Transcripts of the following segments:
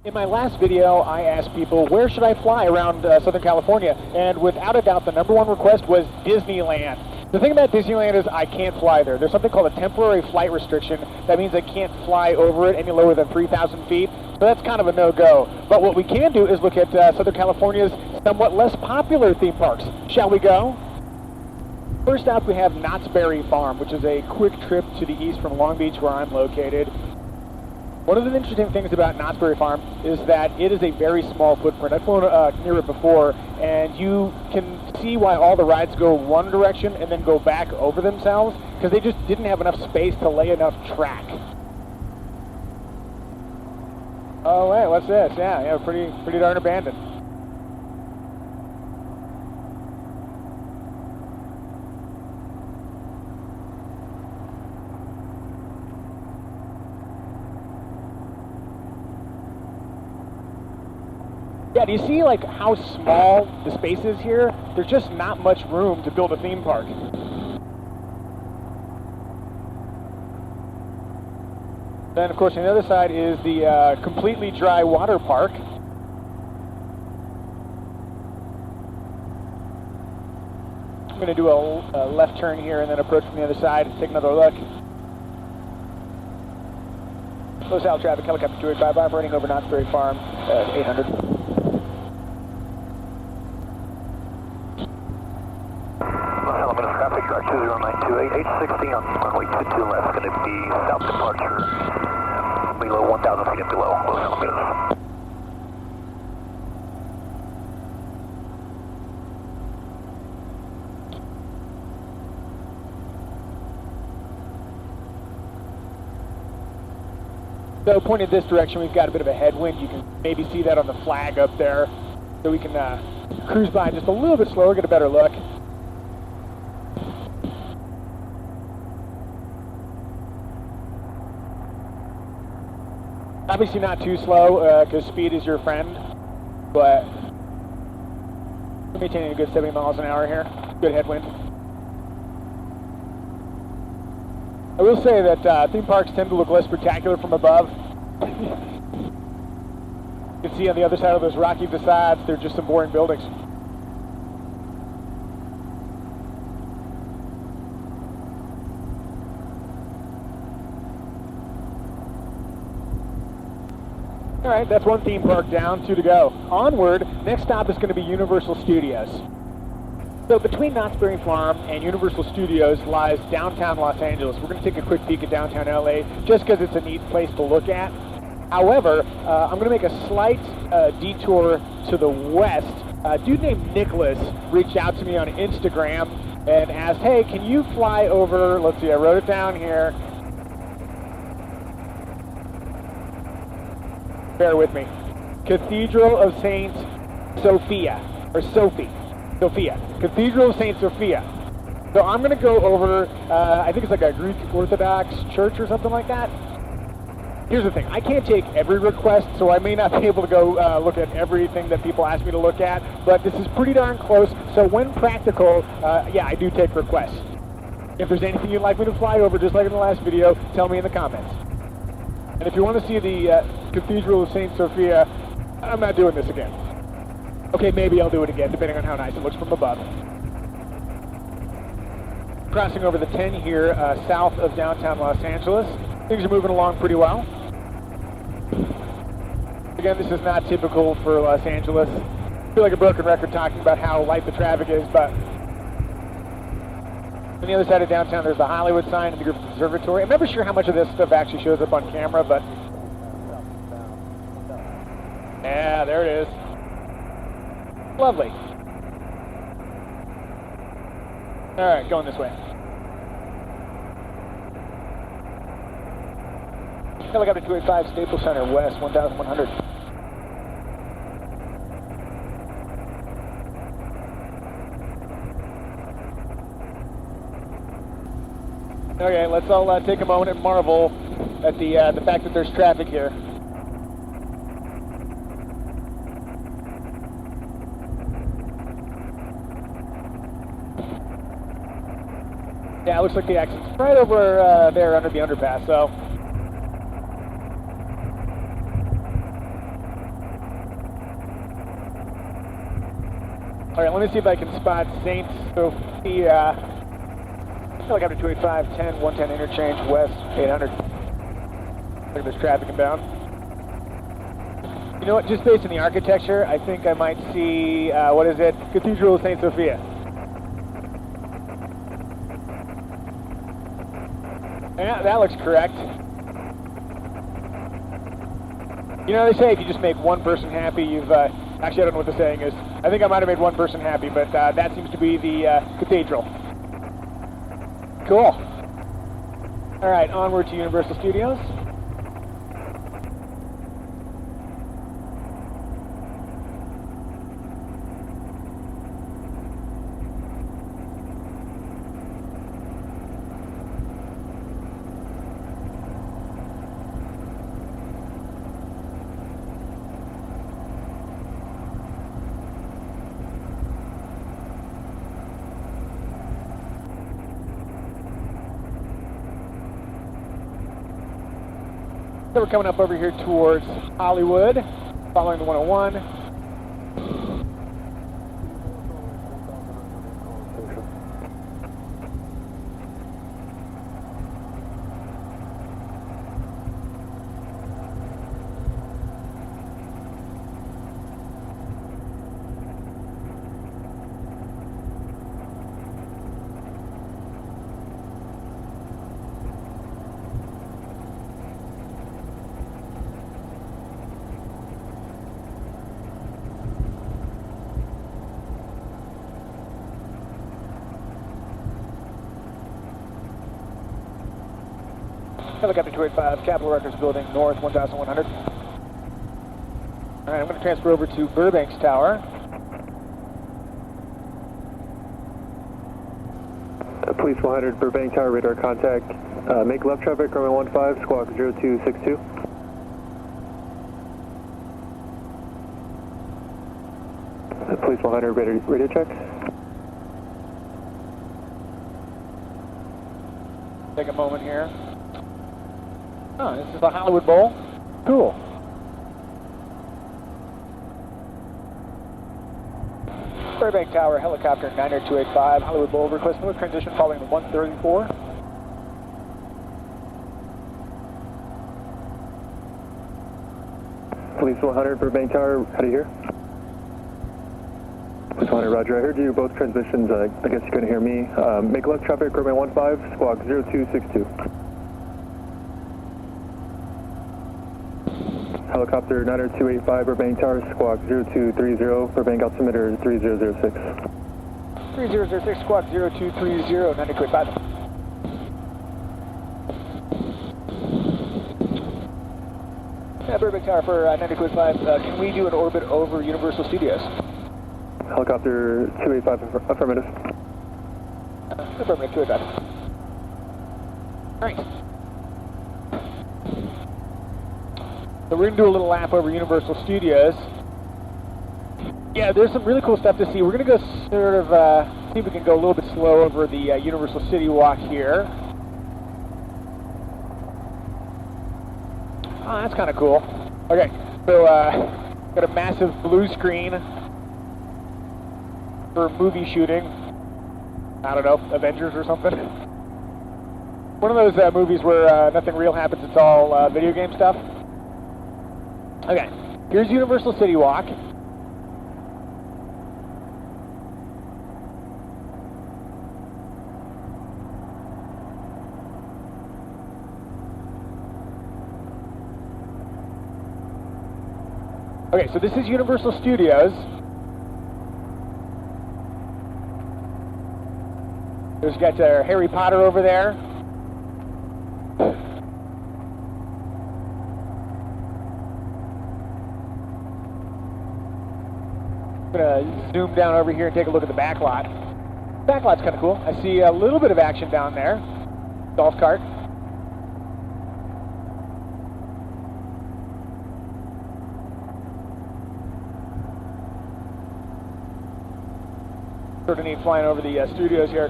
In my last video, I asked people, where should I fly around Southern California? And without a doubt, the #1 request was Disneyland. The thing about Disneyland is I can't fly there. There's something called a temporary flight restriction. That means I can't fly over it any lower than 3,000 feet. So that's kind of a no-go. But what we can do is look at Southern California's somewhat less popular theme parks. Shall we go? First up, we have Knott's Berry Farm, which is a quick trip to the east from Long Beach, where I'm located. One of the interesting things about Knott's Berry Farm is that it is a very small footprint. I've flown near it before, and you can see why all the rides go one direction and then go back over themselves, because they just didn't have enough space to lay enough track. Oh, wait, what's this? Yeah, pretty darn abandoned. Yeah, do you see like how small the space is here? There's just not much room to build a theme park. Then of course on the other side is the completely dry water park. I'm going to do a left turn here and then approach from the other side and take another look. Close out traffic, helicopter 285 operating over Knott's Berry Farm, 800. Traffic 20928, 860 on runway 22 left, going to be south departure below 1,000 feet and below, close elevators. So pointing this direction, we've got a bit of a headwind. You can maybe see that on the flag up there. So we can cruise by just a little bit slower, get a better look. Obviously not too slow, because speed is your friend, but we're maintaining a good 70 miles an hour here. Good headwind. I will say that theme parks tend to look less spectacular from above. You can see on the other side of those rocky facades, they're just some boring buildings. All right, that's one theme park down, 2 to go. Onward, next stop is going to be Universal Studios. So between Knott's Berry Farm and Universal Studios lies downtown Los Angeles. We're going to take a quick peek at downtown LA just because it's a neat place to look at. However, I'm going to make a slight detour to the west. A dude named Nicholas reached out to me on Instagram and asked, hey, can you fly over, let's see, I wrote it down here. Bear with me. Cathedral of Saint Sophia, or Sophia. Cathedral of Saint Sophia. So I'm going to go over, I think it's like a Greek Orthodox church or something like that. Here's the thing, I can't take every request, so I may not be able to go look at everything that people ask me to look at, but this is pretty darn close, so when practical, yeah, I do take requests. If there's anything you'd like me to fly over, just like in the last video, tell me in the comments. And if you want to see the Cathedral of St. Sophia, I'm not doing this again. Okay, maybe I'll do it again, depending on how nice it looks from above. Crossing over the 10 here, south of downtown Los Angeles. Things are moving along pretty well. Again, this is not typical for Los Angeles. I feel like a broken record talking about how light the traffic is, but on the other side of downtown, there's the Hollywood sign and the Griffith Observatory. I'm never sure how much of this stuff actually shows up on camera, but yeah, there it is. Lovely. All right, going this way. Helicopter 285, Staples Center, west, 1,100. Okay, let's all take a moment and marvel at the fact that there's traffic here. Yeah, it looks like the exit's right over there under the underpass, so. All right, let me see if I can spot St. Sophia. Helicopter 285, 10, 110 interchange, west, 800. Look at this traffic inbound. You know what, just based on the architecture, I think I might see, what is it? Cathedral of St. Sophia. Yeah, that looks correct. You know, they say if you just make one person happy, you've, actually I don't know what the saying is. I think I might have made one person happy, but that seems to be the Cathedral. Cool. All right, onward to Universal Studios. So we're coming up over here towards Hollywood, following the 101. Helicopter 285, Capitol Records Building, north 1100. All right, I'm going to transfer over to Burbank's Tower. Police 100, Burbank Tower, radar contact. Make left traffic, runway 15, squawk 0262. Police 100, radio check. Take a moment here. Oh, this is the Hollywood Bowl. Cool. Burbank Tower, helicopter 90285, Hollywood Bowl, request no transition following the 134. Police 100, Burbank Tower, how do you hear? Police 100, roger, I heard you, both transmissions, I guess you couldn't hear me. Make left traffic, runway 15, squawk 0262. Helicopter 90285, Burbank Tower, squawk 0230, Burbank altimeter 3006. 3006, squawk 0230, 90285. Yeah, Burbank Tower for 90285, can we do an orbit over Universal Studios? Helicopter 285, affirmative. Affirmative, 285. All right. So we're going to do a little lap over Universal Studios. Yeah, there's some really cool stuff to see. We're going to go sort of, see if we can go a little bit slow over the Universal City Walk here. Oh, that's kind of cool. Okay, so got a massive blue screen for movie shooting. I don't know, Avengers or something. One of those movies where nothing real happens, it's all video game stuff. Okay, here's Universal City Walk. Okay, so this is Universal Studios. There's got Harry Potter over there. I'm gonna zoom down over here and take a look at the back lot. Back lot's kind of cool. I see a little bit of action down there. Golf cart. Sort of neat flying over the studios here.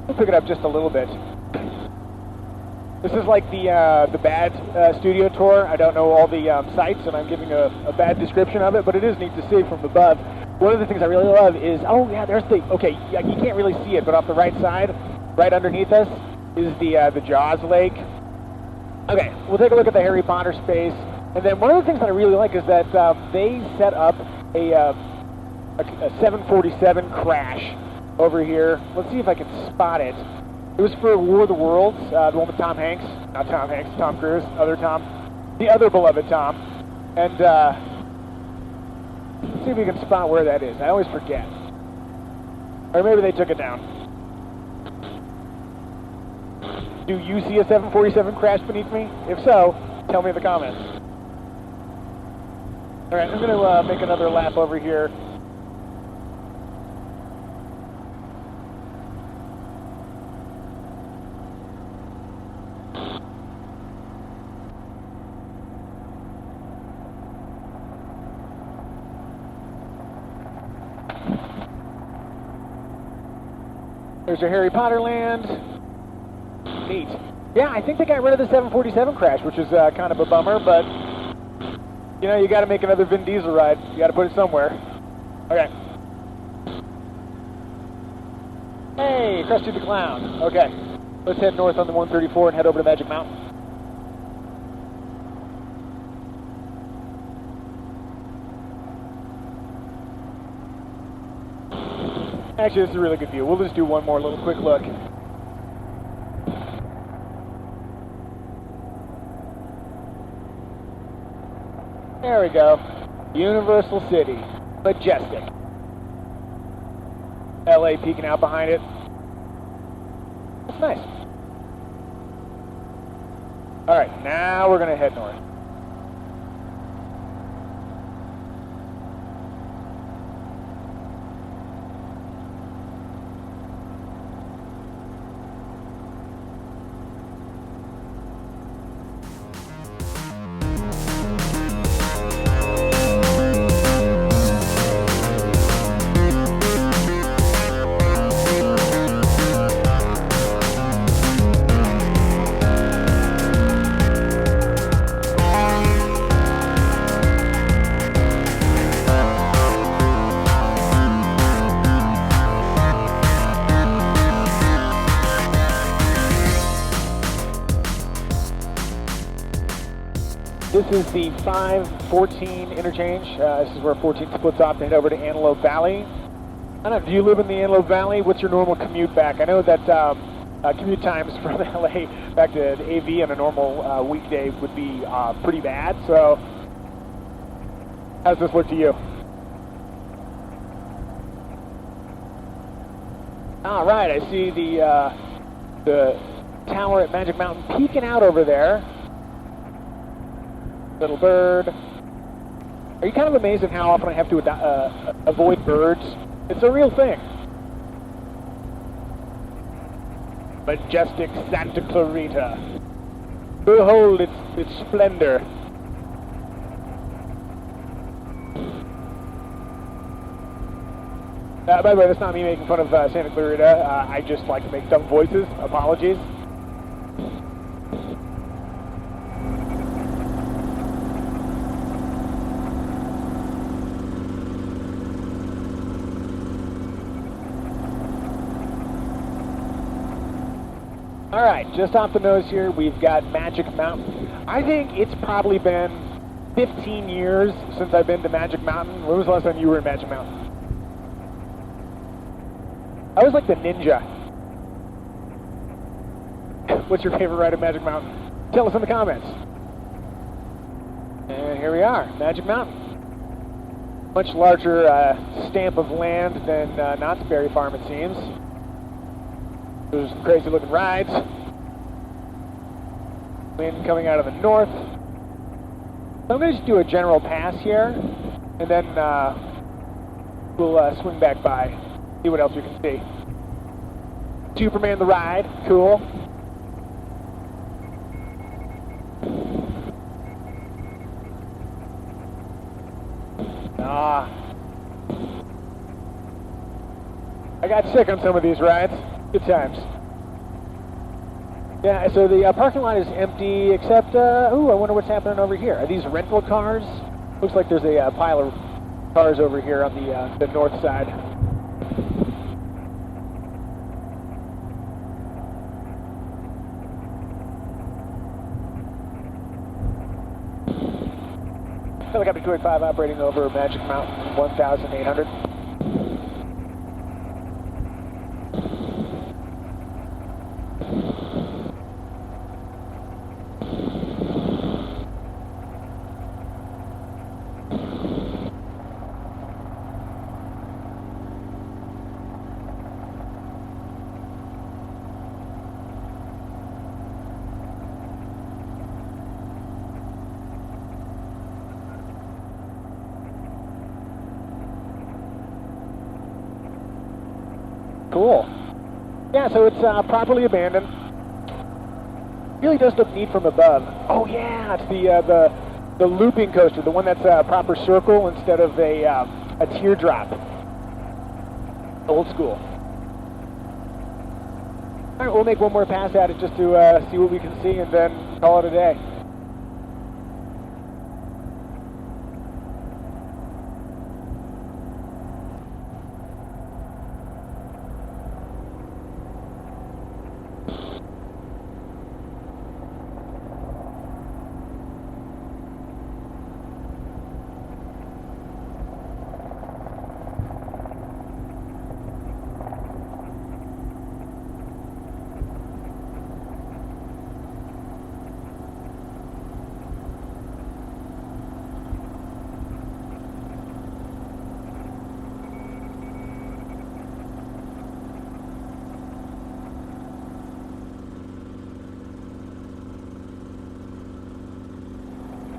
We'll pick it up just a little bit. This is like the bad studio tour. I don't know all the sites, and I'm giving a bad description of it, but it is neat to see from above. one of the things I really love is, oh yeah, there's the, okay, you can't really see it, but off the right side, right underneath us, is the Jaws Lake. Okay, we'll take a look at the Harry Potter space. And then one of the things that I really like is that they set up a 747 crash over here. Let's see if I can spot it. It was for War of the Worlds, the one with Tom Hanks. Not Tom Hanks, Tom Cruise, other Tom. The other beloved Tom. And let's see if we can spot where that is. I always forget. Or maybe they took it down. Do you see a 747 crash beneath me? If so, tell me in the comments. All right, I'm going to make another lap over here. There's your Harry Potter land. Neat. Yeah, I think they got rid of the 747 crash, which is kind of a bummer, but you know, you got to make another Vin Diesel ride. You got to put it somewhere. Okay. Hey, Krusty the Clown. Okay, let's head north on the 134 and head over to Magic Mountain. Actually, this is a really good view. We'll just do one more little quick look. There we go. Universal City. Majestic. LA peeking out behind it. That's nice. Alright, now we're going to head north. This is the 514 interchange. This is where 14 splits off to head over to Antelope Valley. I don't know, do you live in the Antelope Valley? What's your normal commute back? I know that commute times from LA back to AV on a normal weekday would be pretty bad, so how's this look to you? All right, I see the tower at Magic Mountain peeking out over there. Little bird. Are you kind of amazed at how often I have to avoid birds? It's a real thing. Majestic Santa Clarita. Behold its splendor. By the way, that's not me making fun of Santa Clarita. I just like to make dumb voices. Apologies. All right, just off the nose here, we've got Magic Mountain. I think it's probably been 15 years since I've been to Magic Mountain. When was the last time you were in Magic Mountain? I was like the ninja. What's your favorite ride at Magic Mountain? Tell us in the comments. And here we are, Magic Mountain. Much larger stamp of land than Knott's Berry Farm, it seems. There's some crazy looking rides. Wind coming out of the north. So I'm going to just do a general pass here, and then we'll swing back by, see what else we can see. Superman the ride, cool. I got sick on some of these rides. Good times. Yeah, so the parking lot is empty, except, ooh, I wonder what's happening over here. Are these rental cars? Looks like there's a pile of cars over here on the north side. Helicopter 285 operating over Magic Mountain 1,800. Cool. Yeah, so it's properly abandoned. Really does look neat from above. Oh yeah, it's the looping coaster, the one that's a proper circle instead of a teardrop. Old school. All right, we'll make one more pass at it just to see what we can see and then call it a day.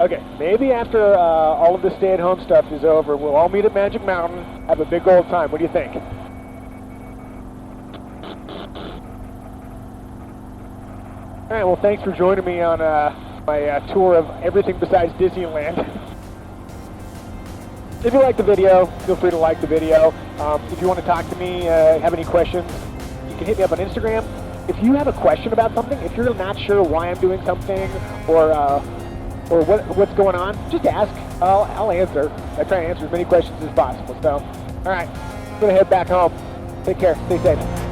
Okay, maybe after all of the stay-at-home stuff is over, we'll all meet at Magic Mountain, have a big old time. What do you think? All right, well, thanks for joining me on my tour of everything besides Disneyland. If you like the video, feel free to like the video. If you want to talk to me, have any questions, you can hit me up on Instagram. If you have a question about something, if you're not sure why I'm doing something, or what's going on, just ask. I'll answer. I try to answer as many questions as possible. So, all right, I'm gonna head back home. Take care. Stay safe.